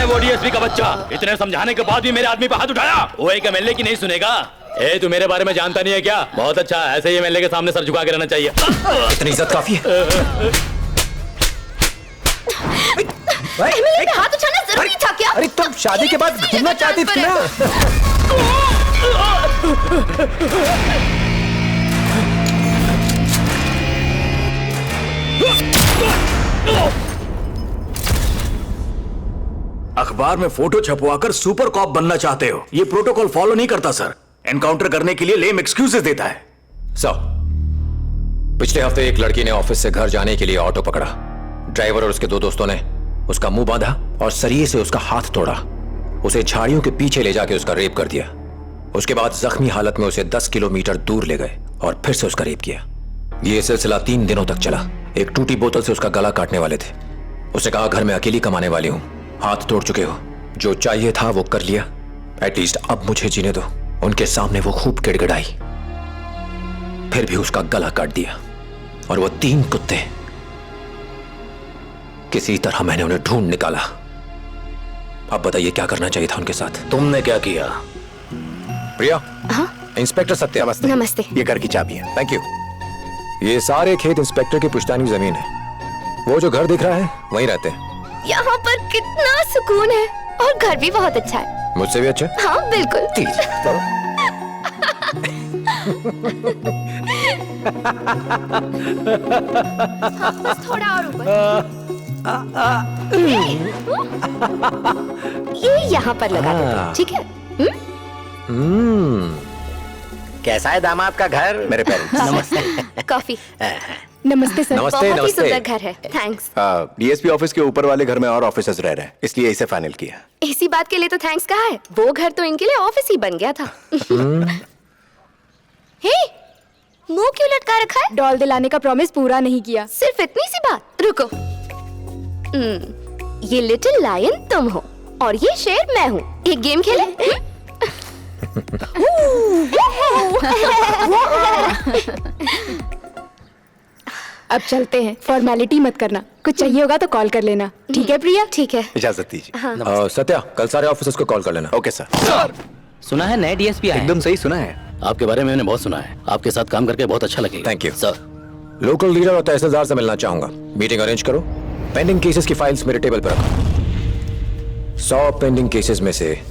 वो डीएसपी का बच्चा इतने समझाने के बाद भी मेरे आदमी पे हाथ उठाया। वो एक एमएलए की नहीं सुनेगा। ए तू मेरे बारे में जानता नहीं है क्या? बहुत अच्छा, ऐसे ही एमएलए के सामने सर झुका के रहना चाहिए। इतनी इज्जत काफी है। एमएलए पे हाथ उठाना जरूरी था क्या? अरे तुम शादी के बाद घूमना चाहती थी ना? अखबार में फोटो छपवाकर सुपर कॉप बनना चाहते हो? ये प्रोटोकॉल फॉलो नहीं करता सर। एनकाउंटर करने के लिए लेम एक्सक्यूजेस देता है। सर, पिछले हफ्ते एक लड़की ने ऑफिस से घर जाने के लिए ऑटो पकड़ा। ड्राइवर और उसके दो दोस्तों ने उसका मुंह बांधा और सरिये से उसका हाथ तोड़ा। उसे झाड़ियों के पीछे ले जाके उसका रेप कर दिया। उसके बाद जख्मी हालत में उसे 10 किलोमीटर दूर ले गए और फिर से उसका रेप किया। यह सिलसिला 3 दिनों तक चला। एक टूटी बोतल से उसका गला काटने वाले थे। उसे कहा, घर में अकेली कमाने वाली हूं, हाथ तोड़ चुके हो, जो चाहिए था वो कर लिया, एटलीस्ट अब मुझे जीने दो। उनके सामने वो खूब गिड़गिड़ाई, फिर भी उसका गला काट दिया। और वो 3 कुत्ते, किसी तरह मैंने उन्हें ढूंढ निकाला। अब बताइए क्या करना चाहिए था उनके साथ? तुमने क्या किया? प्रिया। हाँ? इंस्पेक्टर सत्या। नमस्ते। नमस्ते। ये घर की चाबी है। Thank you. ये सारे खेत इंस्पेक्टर की पुश्तैनी जमीन है। वो जो घर दिख रहा है वहीं रहते हैं। यहाँ पर कितना सुकून है और घर भी बहुत अच्छा है। मुझसे भी अच्छा? हाँ बिल्कुल। हाँ, बस थोड़ा और ऊपर। ये यहाँ पर लगा देते, ठीक है? कैसा है दामाद का घर? मेरे पेरेंट्स। नमस्ते। कॉफी। नमस्ते सर। नमस्ते, बहुत ही नमस्ते। सुंदर घर है। थैंक्स। डीएसपी ऑफिस के ऊपर वाले घर में और ऑफिसर्स रह रहे हैं, इसलिए इसे फाइनल किया। इसी बात के लिए तो थैंक्स कहा है। वो घर तो इनके लिए ऑफिस ही बन गया था। हे, मुंह क्यों लटका रखा है? डॉल दिलाने का प्रॉमिस पूरा नहीं किया। सिर्फ इतनी सी बात? रुको। ये लिटिल लायन तुम हो और ये शेर मैं हूँ। एक गेम खेले? अब चलते हैं। फॉर्मेलिटी मत करना, कुछ चाहिए होगा तो कॉल कर लेना। ठीक है प्रिया? ठीक है। इजाजत दीजिए। हाँ। सत्या, कल सारे ऑफिसर्स को कॉल कर लेना। Okay sir. सुना है नए डीएसपी आए हैं। एकदम सही सुना है। आपके बारे में मैंने बहुत सुना है। आपके साथ काम करके बहुत अच्छा लगेगा। Thank you sir. Local leader और तहसीलदार से मिलना चाहूंगा। मीटिंग अरेंज करो। पेंडिंग केसेस की फाइल्स मेरे टेबल पर रखो। 100 पेंडिंग केसेस में से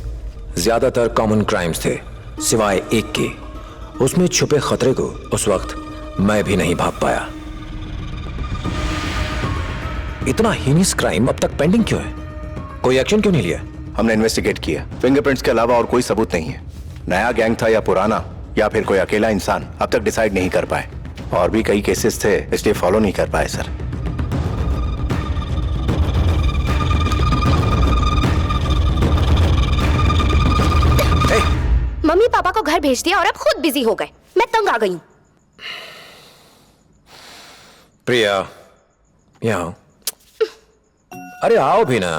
ज्यादातर कॉमन क्राइम्स थे, सिवाय एक के। उसमें छुपे खतरे को उस वक्त मैं भी नहीं भाप पाया। इतना हीनियस क्राइम अब तक पेंडिंग क्यों है? कोई एक्शन क्यों नहीं लिया? हमने इन्वेस्टिगेट किया, फिंगरप्रिंट्स के अलावा और कोई सबूत नहीं है। नया गैंग था या पुराना, या फिर कोई अकेला इंसान, अब तक डिसाइड नहीं कर पाए। और भी कई केसेस थे, इसलिए फॉलो नहीं कर पाए सर। मम्मी पापा को घर भेज दिया और अब खुद बिजी हो गए। मैं तंग आ गई हूँ। प्रिया, यहाँ आओ। अरे आओ भी ना।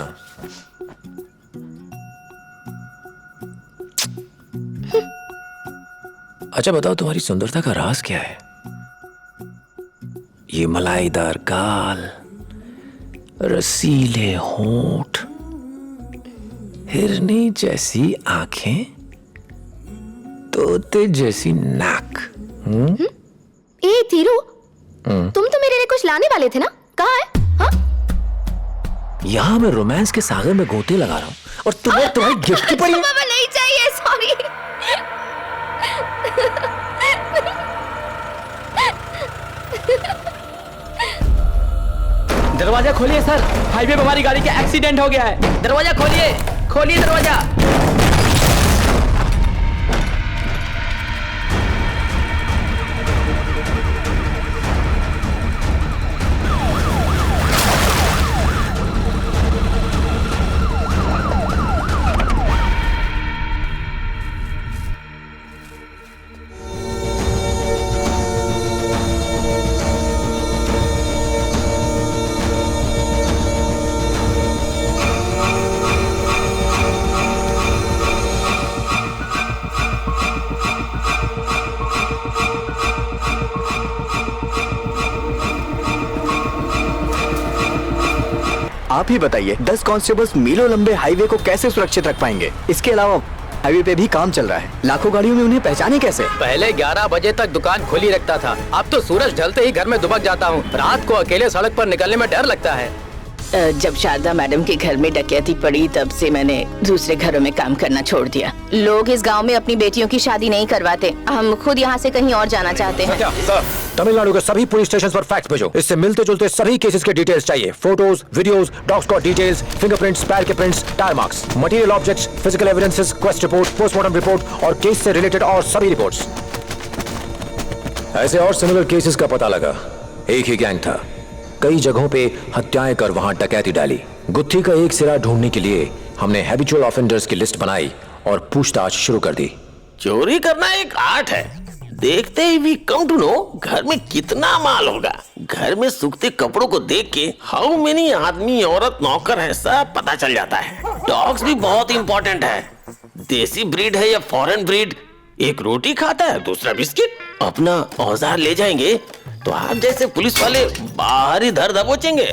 अच्छा बताओ, तुम्हारी सुंदरता का राज क्या है? ये मलाईदार गाल, रसीले होंठ, हिरनी जैसी आंखें, तोते जैसी नाक। ए तीरू, तुम तो मेरे लिए कुछ लाने वाले थे ना? कहाँ है? हाँ? यहाँ मैं रोमांस के सागर में गोते लगा रहा हूँ और तुम्हें तुम्हारी गिफ्ट की पड़ी। पापा नहीं चाहिए, सॉरी। दरवाजा खोलिए सर, हाईवे पे हमारी गाड़ी का एक्सीडेंट हो गया है। दरवाजा खोलिए, खोलिए दरवाजा। आप ही बताइए 10 कांस्टेबल्स मीलों लंबे हाईवे को कैसे सुरक्षित रख पाएंगे? इसके अलावा हाईवे पे भी काम चल रहा है, लाखों गाड़ियों में उन्हें पहचाने कैसे? पहले 11 बजे तक दुकान खुली रखता था, अब तो सूरज ढलते ही घर में दुबक जाता हूँ। रात को अकेले सड़क पर निकलने में डर लगता है। जब शारदा मैडम के घर में डकैती पड़ी तब से मैंने दूसरे घरों में काम करना छोड़ दिया। लोग इस गांव में अपनी बेटियों की शादी नहीं करवाते। हम खुद यहाँ से कहीं और जाना चाहते हैं। तमिलनाडु के सभी पुलिस स्टेशन पर फैक्स भेजो। इससे मिलते जुलते सभी केसेस के डिटेल्स चाहिए। Photos, videos, dog squad details, fingerprints, पैर के prints, tyre marks, material objects, physical evidences, quest report, postmortem report और केस से रिलेटेड और सभी रिपोर्ट्स। ऐसे और सिमिलर केसेस का पता लगा। एक ही गैंग था, कई जगहों पे हत्याएं कर वहां डकैती डाली। गुत्थी का एक सिरा ढूंढने के लिए हमने हैबिचुअल ऑफेंडर्स की लिस्ट बनाई और पूछताछ शुरू कर दी। चोरी करना एक आर्ट है। देखते ही वी कम टू नो घर में कितना माल होगा। घर में सूखते कपड़ों को देख के हाउ मेनी आदमी, औरत, नौकर है सब पता चल जाता है। डॉग्स भी बहुत इंपॉर्टेंट है। देसी ब्रीड है या फॉरेन ब्रीड। एक रोटी खाता है, दूसरा बिस्किट। अपना औजार ले जाएंगे तो आप जैसे पुलिस वाले बाहर इधर दबोचेंगे।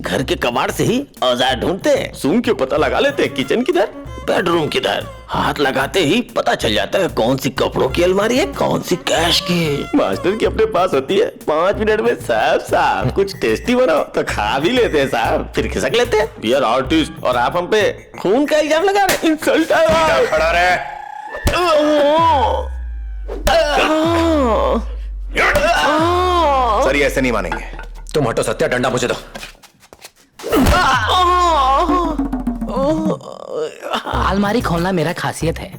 घर के कबाड़ से ही औजार ढूंढते हैं। सूंघ के पता लगा लेते हैं किचन किधर, बेडरूम किधर। हाथ लगाते ही पता चल जाता है कौन सी कपड़ों की अलमारी है, कौन सी कैश की। मास्टर की अपने पास होती है, 5 मिनट में सब साफ। कुछ टेस्टी बनाओ तो खा भी लेते हैं साहब, फिर खिसक लेते हैं। वी आर आर्टिस्ट और आप हम पे खून का इल्जाम लगा रहे हैं। इंसल्ट है। खड़ा रहे। सर ये ऐसे नहीं मानेंगे। तुम हटो सत्या, डंडा मुझे दो। अलमारी खोलना मेरा खासियत है।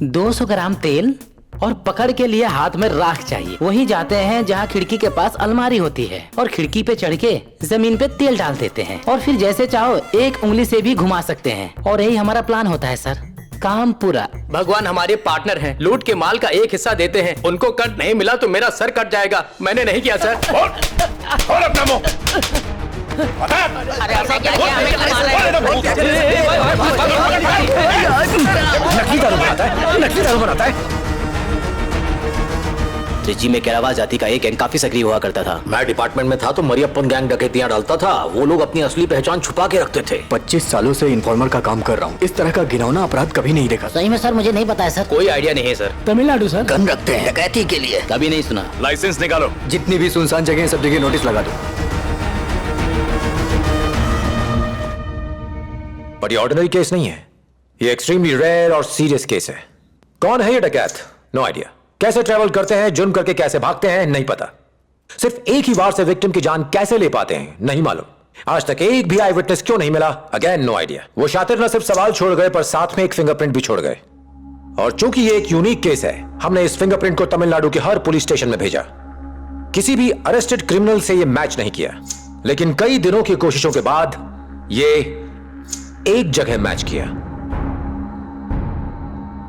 200 ग्राम तेल और पकड़ के लिए हाथ में राख चाहिए। वहीं जाते हैं जहाँ खिड़की के पास अलमारी होती है और खिड़की पे चढ़ के जमीन पे तेल डाल देते हैं और फिर जैसे चाहो एक उंगली से भी घुमा सकते हैं। और यही हमारा प्लान होता है सर। काम पूरा। भगवान हमारे पार्टनर हैं, लूट के माल का एक हिस्सा देते हैं। उनको कट नहीं मिला तो मेरा सर कट जाएगा। मैंने नहीं किया सर। खोल अपना मुंह। अरे ऐसा क्या किया? हमें नकली दारू बनाता है, नकली दारू बनाता है। त्रिची में केरावा जाति का एक गैंग काफी सक्रिय हुआ करता था। मैं डिपार्टमेंट में था तो मरियप्पन गैंग डकैतियां डालता था। वो लोग अपनी असली पहचान छुपा के रखते थे। 25 सालों से इन्फॉर्मर का काम कर रहा हूँ, इस तरह का घिनौना अपराध कभी नहीं देखा। सही में सर मुझे नहीं पता है सर। कोई आइडिया नहीं है सर। तमिलनाडु सर। गन रखते हैं डकैती के लिए। कभी नहीं सुना। लाइसेंस निकालो। जितनी भी सुनसान जगह सब जगह नोटिस लगा दो। बट ये ऑर्डिनरी केस नहीं है, ये एक्सट्रीमली रेयर और सीरियस केस है। कौन है ये डकैत? No idea. कैसे ट्रेवल करते हैं, जुर्म करके कैसे भागते हैं, नहीं पता। सिर्फ एक ही वार से विक्टिम की जान कैसे ले पाते हैं, नहीं मालूम। आज तक एक भी आई विटनेस क्यों नहीं मिला, अगेन नो आइडिया। वो शातिर न सिर्फ सवाल छोड़ गए पर साथ में एक फिंगरप्रिंट भी छोड़ गए। और चूंकि ये एक यूनिक केस है, हमने इस फिंगरप्रिंट को तमिलनाडु के हर पुलिस स्टेशन में भेजा। किसी भी अरेस्टेड क्रिमिनल से ये मैच नहीं किया, लेकिन कई दिनों की कोशिशों के बाद ये एक जगह मैच किया।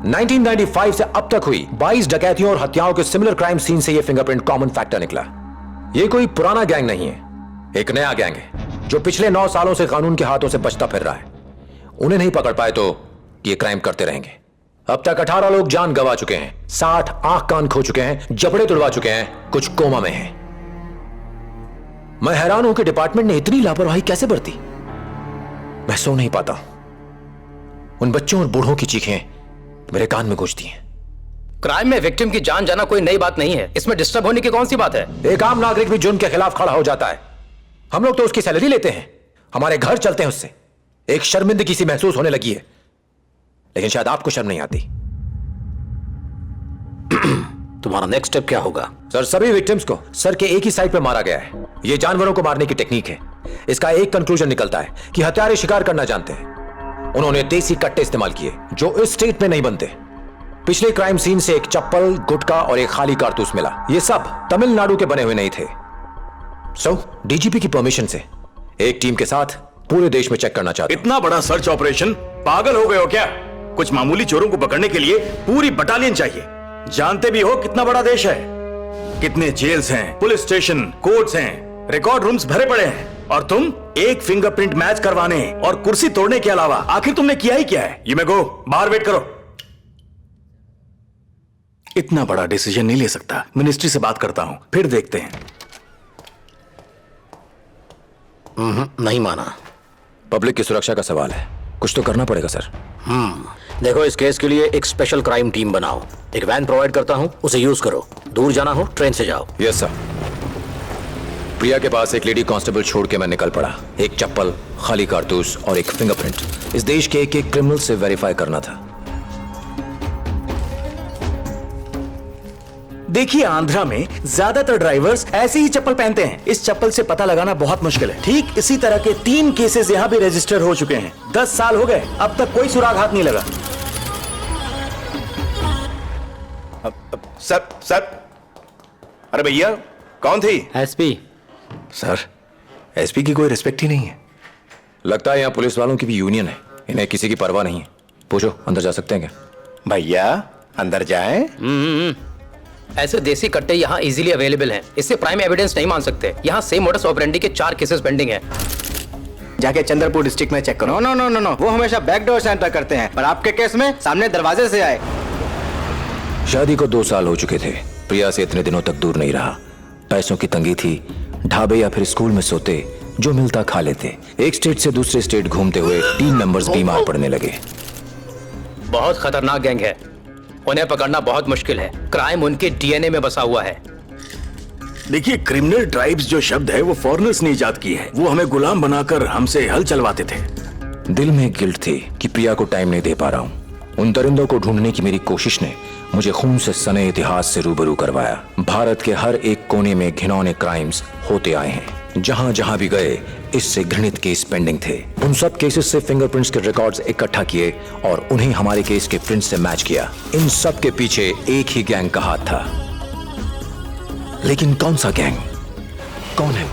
1995 से अब तक हुई 22 डकैतियों और हत्याओं के सिमिलर क्राइम सीन से यह फिंगरप्रिंट कॉमन फैक्टर निकला। यह कोई पुराना गैंग नहीं है, एक नया गैंग है जो पिछले 9 सालों से कानून के हाथों से बचता फिर रहा है। उन्हें नहीं पकड़ पाए तो ये क्राइम करते रहेंगे। अब तक 18 लोग जान गंवा चुके हैं, 60 आंख कान खो चुके हैं, जबड़े तुड़वा चुके हैं, कुछ कोमा में हैं। मैं हैरान हूं कि डिपार्टमेंट ने इतनी लापरवाही कैसे बरती। मैं सो नहीं पाता। उन बच्चों और बूढ़ों की चीखें मेरे कान में गूंजती हैं। क्राइम में विक्टिम की जान जाना कोई नई बात नहीं है। इसमें डिस्टर्ब होने की कौन सी बात है? एक आम नागरिक भी जुर्म के खिलाफ खड़ा हो जाता है। हम लोग तो उसकी सैलरी लेते हैं, हमारे घर चलते हैं उससे। एक शर्मिंदगी सी महसूस होने लगी है, लेकिन शायद आपको शर्म नहीं आती। तुम्हारा नेक्स्ट स्टेप क्या होगा? सर, सभी विक्टिम्स को सर के एक ही साइड पे मारा गया है। यह जानवरों को मारने की टेक्निक है। इसका एक कंक्लूजन निकलता है कि हत्यारे शिकार करना जानते हैं। उन्होंने देसी कट्टे इस्तेमाल किए जो इस स्टेट में नहीं बनते। पिछले क्राइम सीन से एक चप्पल, गुटखा और एक खाली कारतूस मिला। ये सब तमिलनाडु के बने हुए नहीं थे। डीजीपी की परमिशन से एक टीम के साथ पूरे देश में चेक करना चाहते। इतना बड़ा सर्च ऑपरेशन? पागल हो गए हो क्या? कुछ मामूली चोरों को पकड़ने के लिए पूरी बटालियन चाहिए। जानते भी हो कितना बड़ा देश है, कितने जेल्स हैं, पुलिस स्टेशन, कोर्ट्स हैं, रिकॉर्ड रूम्स भरे पड़े हैं। और तुम एक फिंगरप्रिंट मैच करवाने और कुर्सी तोड़ने के अलावा आखिर तुमने किया ही क्या है? यू मे गो, बाहर वेट करो। इतना बड़ा डिसीजन नहीं ले सकता। मिनिस्ट्री से बात करता हूं, फिर देखते हैं। नहीं माना। पब्लिक की सुरक्षा का सवाल है, कुछ तो करना पड़ेगा सर। देखो, इस केस के लिए एक स्पेशल क्राइम टीम बनाओ। एक वैन प्रोवाइड करता हूँ, उसे यूज करो। दूर जाना हो ट्रेन से जाओ। Yes sir. प्रिया के पास एक लेडी कांस्टेबल छोड़ के मैं निकल पड़ा। एक चप्पल, खाली कारतूस और एक फिंगरप्रिंट। इस देश के एक क्रिमिनल से वेरीफाई करना था। देखिए, आंध्रा में ज्यादातर ड्राइवर्स ऐसे ही चप्पल पहनते हैं। इस चप्पल से पता लगाना बहुत मुश्किल है। ठीक इसी तरह के 3 केसेस यहाँ भी रजिस्टर हो चुके हैं। 10 साल हो गए, अब तक कोई सुराग हाथ नहीं लगा। सर, अरे भैया, कौन थी? एसपी। सर, एसपी की कोई रिस्पेक्ट ही नहीं है। लगता है यहाँ पुलिस वालों की भी यूनियन है, इन्हें किसी की परवाह नहीं है। पूछो, अंदर जा सकते हैं क्या? भैया, अंदर जाएं? ऐसे देसी कट्टे यहाँ इजीली अवेलेबल हैं। इससे प्राइम एविडेंस नहीं मान सकते। यहाँ सेम मोडस ऑपरेंडी के 4 केसेस पेंडिंग हैं। जाके चंद्रपुर डिस्ट्रिक्ट में चेक करो। नो, वो हमेशा बैक डोर से एंटर करते हैं, पर आपके केस में सामने दरवाजे से आए। शादी को 2 साल हो चुके थे। प्रिया से इतने दिनों तक दूर नहीं रहा। पैसों की तंगी थी, ढाबे या फिर स्कूल में सोते, जो मिलता खा लेते। एक स्टेट से दूसरे स्टेट घूमते हुए टीम मेंबर्स बीमार पड़ने लगे। बहुत खतरनाक गैंग है, उन्हें पकड़ना बहुत मुश्किल है। क्राइम उनके डीएनए में बसा हुआ है। देखिए, क्रिमिनल ट्राइब्स जो शब्द है वो फॉरेनर्स ने इजाद की है। वो हमें गुलाम बनाकर हमसे हल चलवाते थे। दिल में गिल्ट थी कि प्रिया को टाइम नहीं दे पा रहा हूँ। उन दरिंदों को ढूंढने की मेरी कोशिश ने मुझे खून से सने इतिहास से रूबरू करवाया। भारत के हर एक कोने में घिनौने क्राइम्स होते आए हैं। जहां जहां भी गए, इससे घृणित केस पेंडिंग थे। उन सब केसेस से फिंगरप्रिंट्स के रिकॉर्ड्स इकट्ठा किए और उन्हें हमारे केस के प्रिंट से मैच किया। इन सब के पीछे एक ही गैंग का हाथ था। लेकिन कौन सा गैंग? कौन है?